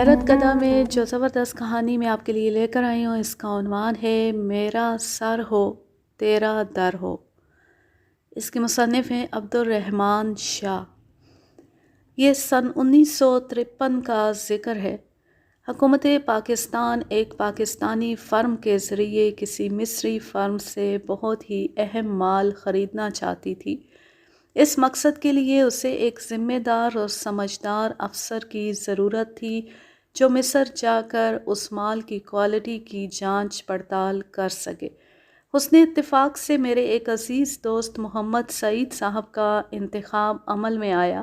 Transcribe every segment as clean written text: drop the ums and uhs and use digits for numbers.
حیرت گدا میں جو زبردست کہانی میں آپ کے لیے لے کر آئی ہوں، اس کا عنوان ہے میرا سر ہو تیرا در ہو۔ اس کے مصنف ہیں عبدالرحمن شاہ۔ یہ سن 1953 کا ذکر ہے۔ حکومت پاکستان ایک پاکستانی فرم کے ذریعے کسی مصری فرم سے بہت ہی اہم مال خریدنا چاہتی تھی۔ اس مقصد کے لیے اسے ایک ذمہ دار اور سمجھدار افسر کی ضرورت تھی جو مصر جا کر اس مال کی کوالٹی کی جانچ پڑتال کر سکے۔ حسن اتفاق سے میرے ایک عزیز دوست محمد سعید صاحب کا انتخاب عمل میں آیا۔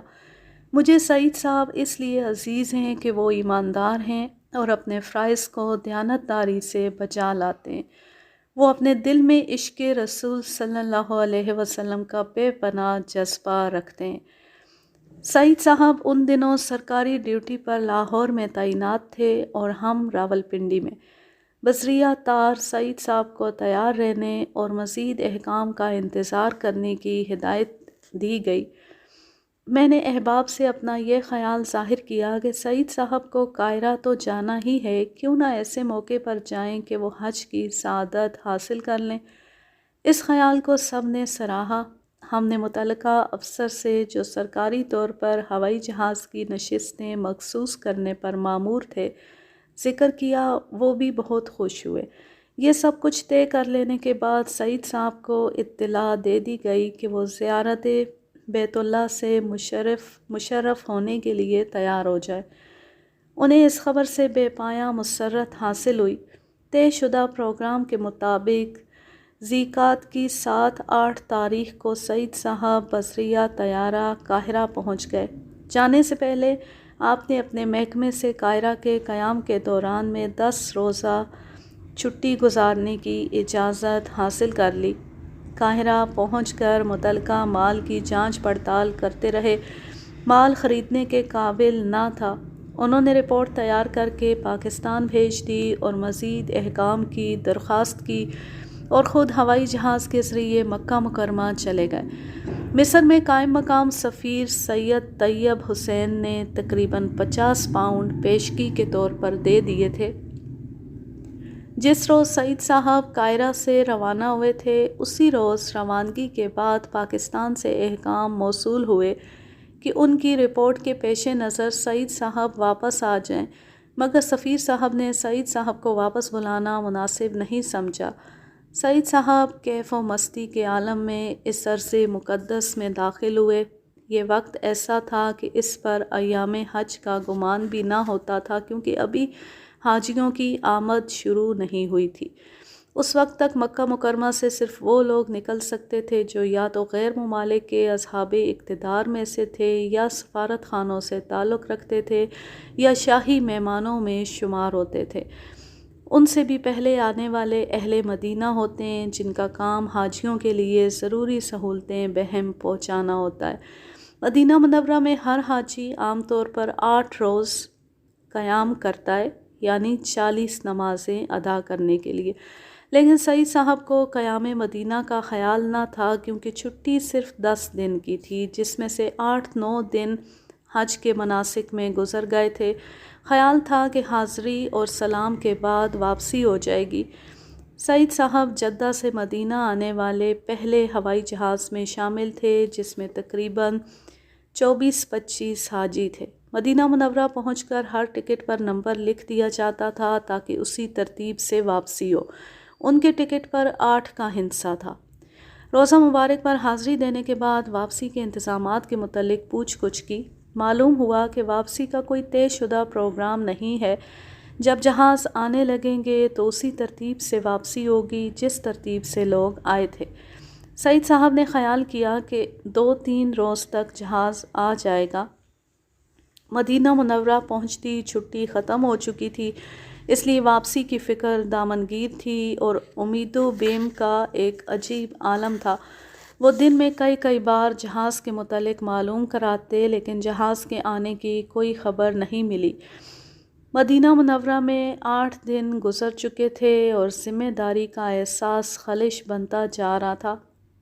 مجھے سعید صاحب اس لیے عزیز ہیں کہ وہ ایماندار ہیں اور اپنے فرائض کو دیانتداری سے بجا لاتے ہیں۔ وہ اپنے دل میں عشق رسول صلی اللہ علیہ وسلم کا بے پناہ جذبہ رکھتے ہیں۔ سعید صاحب ان دنوں سرکاری ڈیوٹی پر لاہور میں تعینات تھے اور ہم راولپنڈی میں۔ بذریعہ تار سعید صاحب کو تیار رہنے اور مزید احکام کا انتظار کرنے کی ہدایت دی گئی۔ میں نے احباب سے اپنا یہ خیال ظاہر کیا کہ سعید صاحب کو قاہرہ تو جانا ہی ہے، کیوں نہ ایسے موقع پر جائیں کہ وہ حج کی سعادت حاصل کر لیں۔ اس خیال کو سب نے سراہا۔ ہم نے متعلقہ افسر سے جو سرکاری طور پر ہوائی جہاز کی نشستیں مخصوص کرنے پر مامور تھے ذکر کیا، وہ بھی بہت خوش ہوئے۔ یہ سب کچھ طے کر لینے کے بعد سعید صاحب کو اطلاع دے دی گئی کہ وہ زیارت بیت اللہ سے مشرف ہونے کے لیے تیار ہو جائے۔ انہیں اس خبر سے بے پایاں مسرت حاصل ہوئی۔ طے شدہ پروگرام کے مطابق ذیقات کی 7-8 تاریخ کو سعید صاحب بذریعہ طیارہ قاہرہ پہنچ گئے۔ جانے سے پہلے آپ نے اپنے محکمے سے قاہرہ کے قیام کے دوران میں 10 روزہ چھٹی گزارنے کی اجازت حاصل کر لی۔ قاہرہ پہنچ کر متعلقہ مال کی جانچ پڑتال کرتے رہے۔ مال خریدنے کے قابل نہ تھا۔ انہوں نے رپورٹ تیار کر کے پاکستان بھیج دی اور مزید احکام کی درخواست کی اور خود ہوائی جہاز کے ذریعے مکہ مکرمہ چلے گئے۔ مصر میں قائم مقام سفیر سید طیب حسین نے تقریباً 50 پاؤنڈ پیشگی کے طور پر دے دیے تھے۔ جس روز سعید صاحب قاہرہ سے روانہ ہوئے تھے، اسی روز روانگی کے بعد پاکستان سے احکام موصول ہوئے کہ ان کی رپورٹ کے پیش نظر سعید صاحب واپس آ جائیں، مگر سفیر صاحب نے سعید صاحب کو واپس بلانا مناسب نہیں سمجھا۔ سعید صاحب کیف و مستی کے عالم میں اس ارض مقدس میں داخل ہوئے۔ یہ وقت ایسا تھا کہ اس پر ایام حج کا گمان بھی نہ ہوتا تھا، کیونکہ ابھی حاجیوں کی آمد شروع نہیں ہوئی تھی۔ اس وقت تک مکہ مکرمہ سے صرف وہ لوگ نکل سکتے تھے جو یا تو غیر ممالک کے اصحاب اقتدار میں سے تھے، یا سفارت خانوں سے تعلق رکھتے تھے، یا شاہی مہمانوں میں شمار ہوتے تھے۔ ان سے بھی پہلے آنے والے اہل مدینہ ہوتے ہیں، جن کا کام حاجیوں کے لیے ضروری سہولتیں بہم پہنچانا ہوتا ہے۔ مدینہ منورہ میں ہر حاجی عام طور پر 8 روز قیام کرتا ہے، یعنی 40 نمازیں ادا کرنے کے لیے، لیکن سعید صاحب کو قیام مدینہ کا خیال نہ تھا، کیونکہ چھٹی صرف 10 دن کی تھی، جس میں سے 8-9 دن حج کے مناسک میں گزر گئے تھے۔ خیال تھا کہ حاضری اور سلام کے بعد واپسی ہو جائے گی۔ سعید صاحب جدہ سے مدینہ آنے والے پہلے ہوائی جہاز میں شامل تھے، جس میں تقریباً 24-25 حاجی تھے۔ مدینہ منورہ پہنچ کر ہر ٹکٹ پر نمبر لکھ دیا جاتا تھا تاکہ اسی ترتیب سے واپسی ہو۔ ان کے ٹکٹ پر 8 کا ہندسہ تھا۔ روزہ مبارک پر حاضری دینے کے بعد واپسی کے انتظامات کے متعلق پوچھ گچھ کی۔ معلوم ہوا کہ واپسی کا کوئی طے شدہ پروگرام نہیں ہے۔ جب جہاز آنے لگیں گے تو اسی ترتیب سے واپسی ہوگی جس ترتیب سے لوگ آئے تھے۔ سعید صاحب نے خیال کیا کہ 2-3 روز تک جہاز آ جائے گا۔ مدینہ منورہ پہنچتی چھٹی ختم ہو چکی تھی، اس لیے واپسی کی فکر دامنگیر تھی اور امید و بیم کا ایک عجیب عالم تھا۔ وہ دن میں کئی بار جہاز کے متعلق معلوم کراتے، لیکن جہاز کے آنے کی کوئی خبر نہیں ملی۔ مدینہ منورہ میں 8 دن گزر چکے تھے اور ذمہ داری کا احساس خالص بنتا جا رہا تھا۔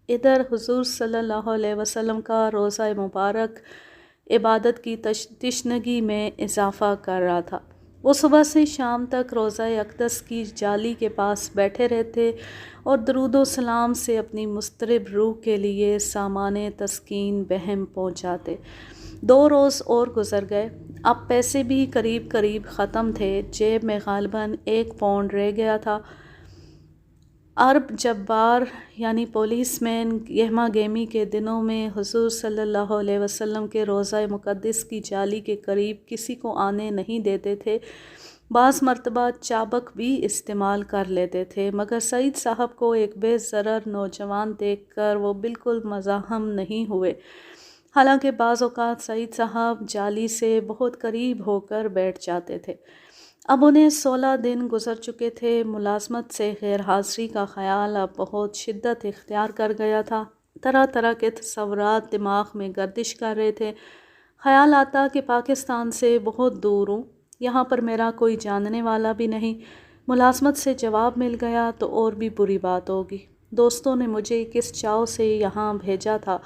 ادھر حضور صلی اللہ علیہ وسلم کا روضہ مبارک عبادت کی تشنگی میں اضافہ کر رہا تھا۔ وہ صبح سے شام تک روضہ اقدس کی جالی کے پاس بیٹھے رہتے اور درود و سلام سے اپنی مضطرب روح کے لیے سامان تسکین بہم پہنچاتے۔ 2 روز اور گزر گئے، اب پیسے بھی قریب قریب ختم تھے، جیب میں غالباً 1 پاؤنڈ رہ گیا تھا۔ عرب جبار یعنی پولیس مین گہما گہمی کے دنوں میں حضور صلی اللہ علیہ وسلم کے روضہ مقدس کی جالی کے قریب کسی کو آنے نہیں دیتے تھے۔ بعض مرتبہ چابک بھی استعمال کر لیتے تھے، مگر سعید صاحب کو ایک بے ضرر نوجوان دیکھ کر وہ بالکل مزاحم نہیں ہوئے، حالانکہ بعض اوقات سعید صاحب جالی سے بہت قریب ہو کر بیٹھ جاتے تھے۔ اب انہیں 16 دن گزر چکے تھے، ملازمت سے غیر حاضری کا خیال اب بہت شدت اختیار کر گیا تھا۔ طرح طرح کے تصورات دماغ میں گردش کر رہے تھے۔ خیال آتا کہ پاکستان سے بہت دور ہوں، یہاں پر میرا کوئی جاننے والا بھی نہیں، ملازمت سے جواب مل گیا تو اور بھی بری بات ہوگی، دوستوں نے مجھے کس چاؤ سے یہاں بھیجا تھا،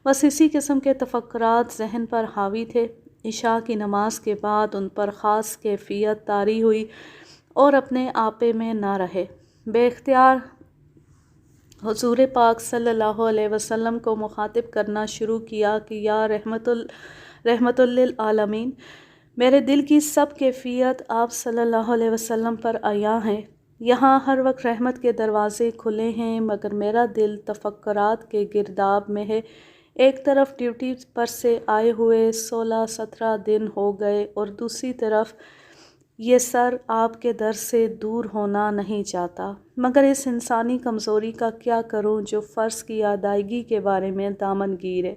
بس اسی قسم کے تفکرات ذہن پر حاوی تھے۔ عشاء کی نماز کے بعد ان پر خاص کیفیت طاری ہوئی اور اپنے آپے میں نہ رہے۔ بے اختیار حضور پاک صلی اللہ علیہ وسلم کو مخاطب کرنا شروع کیا کہ یا رحمت للعالمین، میرے دل کی سب کیفیت آپ صلی اللہ علیہ وسلم پر عیاں ہے۔ یہاں ہر وقت رحمت کے دروازے کھلے ہیں، مگر میرا دل تفکرات کے گرداب میں ہے۔ ایک طرف ڈیوٹی پر سے آئے ہوئے 16-17 دن ہو گئے اور دوسری طرف یہ سر آپ کے در سے دور ہونا نہیں چاہتا، مگر اس انسانی کمزوری کا کیا کروں جو فرض کی ادائیگی کے بارے میں دامن گیر ہے۔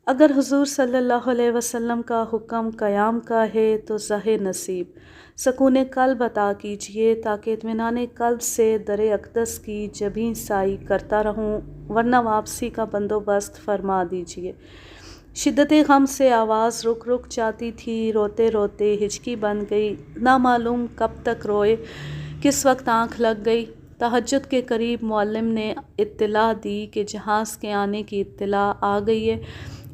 اگر حضور صلی اللہ علیہ وسلم کا حکم قیام کا ہے تو زہ نصیب، سکون قلب عطا کیجیے تاکہ اطمینان قلب سے در اقدس کی جبیں سائی کرتا رہوں، ورنہ واپسی کا بندوبست فرما دیجیے۔ شدت غم سے آواز رک رک جاتی تھی، روتے روتے ہچکی بن گئی، نہ معلوم کب تک روئے، کس وقت آنکھ لگ گئی۔ تہجد کے قریب معلم نے اطلاع دی کہ جہاز کے آنے کی اطلاع آ گئی ہے،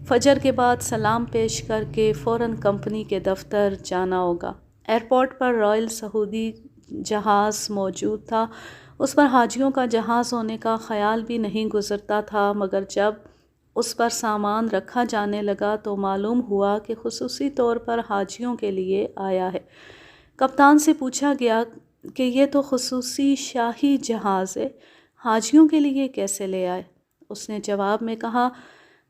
فجر کے بعد سلام پیش کر کے فوراً کمپنی کے دفتر جانا ہوگا۔ ایئرپورٹ پر رائل سعودی جہاز موجود تھا، اس پر حاجیوں کا جہاز ہونے کا خیال بھی نہیں گزرتا تھا، مگر جب اس پر سامان رکھا جانے لگا تو معلوم ہوا کہ خصوصی طور پر حاجیوں کے لیے آیا ہے۔ کپتان سے پوچھا گیا کہ یہ تو خصوصی شاہی جہاز ہے، حاجیوں کے لیے کیسے لے آئے؟ اس نے جواب میں کہا،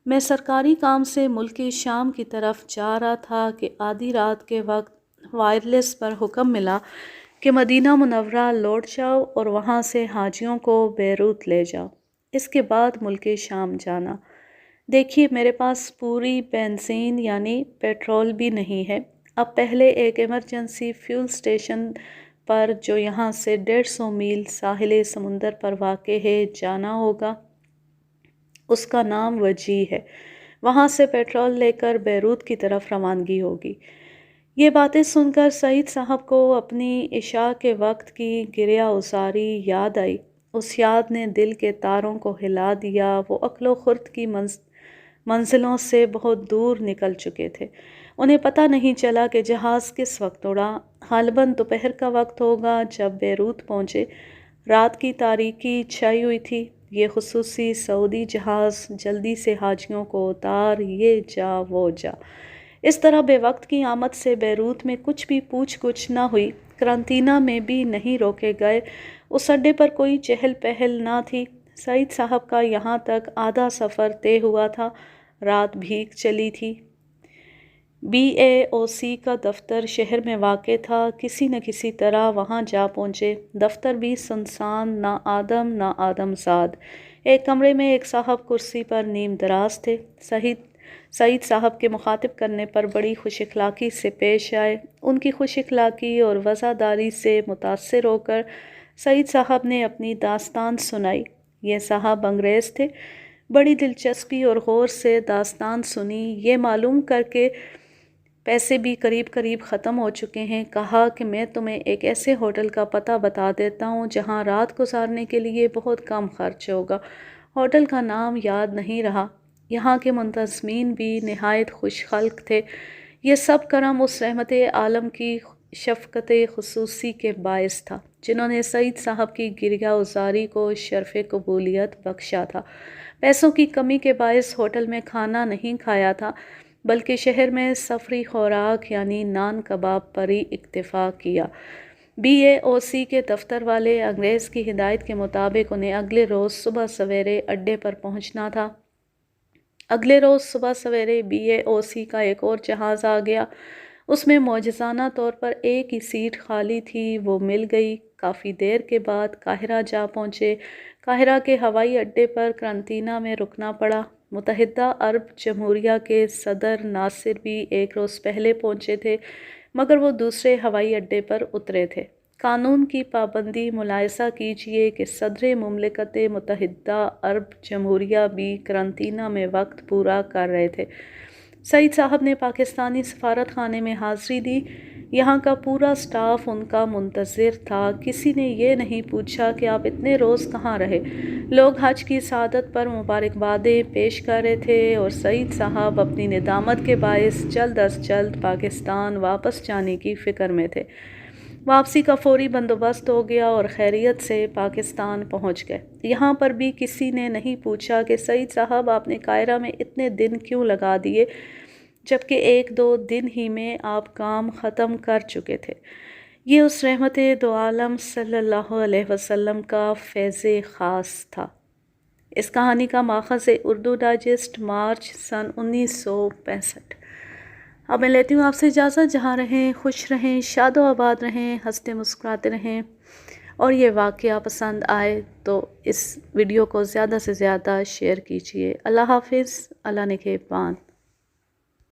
میں سرکاری کام سے ملک شام کی طرف جا رہا تھا کہ آدھی رات کے وقت وائرلیس پر حکم ملا کہ مدینہ منورہ لوٹ جاؤ اور وہاں سے حاجیوں کو بیروت لے جاؤ، اس کے بعد ملک شام جانا۔ دیکھیے میرے پاس پوری بنزین یعنی پیٹرول بھی نہیں ہے، اب پہلے ایک ایمرجنسی فیول سٹیشن پر جو یہاں سے 150 میل ساحل سمندر پر واقع ہے جانا ہوگا، اس کا نام وجیح ہے، وہاں سے پیٹرول لے کر بیروت کی طرف روانگی ہوگی۔ یہ باتیں سن کر سعید صاحب کو اپنی عشاء کے وقت کی گریہ ازاری یاد آئی۔ اس یاد نے دل کے تاروں کو ہلا دیا، وہ عقل و خرد کی منزلوں سے بہت دور نکل چکے تھے۔ انہیں پتہ نہیں چلا کہ جہاز کس وقت اڑا، غالباً دوپہر کا وقت ہوگا جب بیروت پہنچے۔ رات کی تاریکی چھائی ہوئی تھی۔ یہ خصوصی سعودی جہاز جلدی سے حاجیوں کو اتار، یہ جا وہ جا، اس طرح بے وقت کی آمد سے بیروت میں کچھ بھی پوچھ گچھ نہ ہوئی، قرنطینہ میں بھی نہیں روکے گئے، اس اڈے پر کوئی چہل پہل نہ تھی۔ سعید صاحب کا یہاں تک آدھا سفر طے ہوا تھا، رات بھیگ چلی تھی۔ BAOC کا دفتر شہر میں واقع تھا، کسی نہ کسی طرح وہاں جا پہنچے۔ دفتر بھی سنسان، نہ آدم زاد۔ ایک کمرے میں ایک صاحب کرسی پر نیم دراز تھے۔ سعید صاحب کے مخاطب کرنے پر بڑی خوش اخلاقی سے پیش آئے۔ ان کی خوش اخلاقی اور وفاداری سے متاثر ہو کر سعید صاحب نے اپنی داستان سنائی۔ یہ صاحب انگریز تھے، بڑی دلچسپی اور غور سے داستان سنی۔ یہ معلوم کر کے پیسے بھی قریب ختم ہو چکے ہیں، کہا کہ میں تمہیں ایک ایسے ہوٹل کا پتہ بتا دیتا ہوں جہاں رات گزارنے کے لیے بہت کم خرچ ہوگا۔ ہوٹل کا نام یاد نہیں رہا۔ یہاں کے منتظمین بھی نہایت خوش خلق تھے۔ یہ سب کرم اس رحمت عالم کی شفقت خصوصی کے باعث تھا، جنہوں نے سعید صاحب کی گریہ ازاری کو شرف قبولیت بخشا تھا۔ پیسوں کی کمی کے باعث ہوٹل میں کھانا نہیں کھایا تھا، بلکہ شہر میں سفری خوراک یعنی نان کباب پر ہی اکتفا کیا۔ BAOC کے دفتر والے انگریز کی ہدایت کے مطابق انہیں اگلے روز صبح سویرے اڈے پر پہنچنا تھا۔ اگلے روز صبح سویرے BAOC کا ایک اور جہاز آ گیا۔ اس میں معجزانہ طور پر ایک ہی سیٹ خالی تھی، وہ مل گئی۔ کافی دیر کے بعد قاہرہ جا پہنچے۔ قاہرہ کے ہوائی اڈے پر قرنطینہ میں رکنا پڑا۔ متحدہ عرب جمہوریہ کے صدر ناصر بھی ایک روز پہلے پہنچے تھے، مگر وہ دوسرے ہوائی اڈے پر اترے تھے۔ قانون کی پابندی ملاحظہ کیجئے کہ صدر مملکت متحدہ عرب جمہوریہ بھی قرنطینہ میں وقت پورا کر رہے تھے۔ سعید صاحب نے پاکستانی سفارت خانے میں حاضری دی۔ یہاں کا پورا سٹاف ان کا منتظر تھا۔ کسی نے یہ نہیں پوچھا کہ آپ اتنے روز کہاں رہے۔ لوگ حج کی سعادت پر مبارکبادیں پیش کر رہے تھے اور سعید صاحب اپنی ندامت کے باعث جلد از جلد پاکستان واپس جانے کی فکر میں تھے۔ واپسی کا فوری بندوبست ہو گیا اور خیریت سے پاکستان پہنچ گئے۔ یہاں پر بھی کسی نے نہیں پوچھا کہ سعید صاحب آپ نے قاہرہ میں اتنے دن کیوں لگا دیے، جبکہ 1-2 دن ہی میں آپ کام ختم کر چکے تھے۔ یہ اس رحمت دو عالم صلی اللہ علیہ وسلم کا فیض خاص تھا۔ اس کہانی کا ماخذ اردو ڈائجسٹ، مارچ سن 1965۔ اب میں لیتی ہوں آپ سے اجازت۔ جہاں رہیں خوش رہیں، شاد و آباد رہیں، ہنستے مسکراتے رہیں، اور یہ واقعہ پسند آئے تو اس ویڈیو کو زیادہ سے زیادہ شیئر کیجیے۔ اللہ حافظ، اللہ نگہبان۔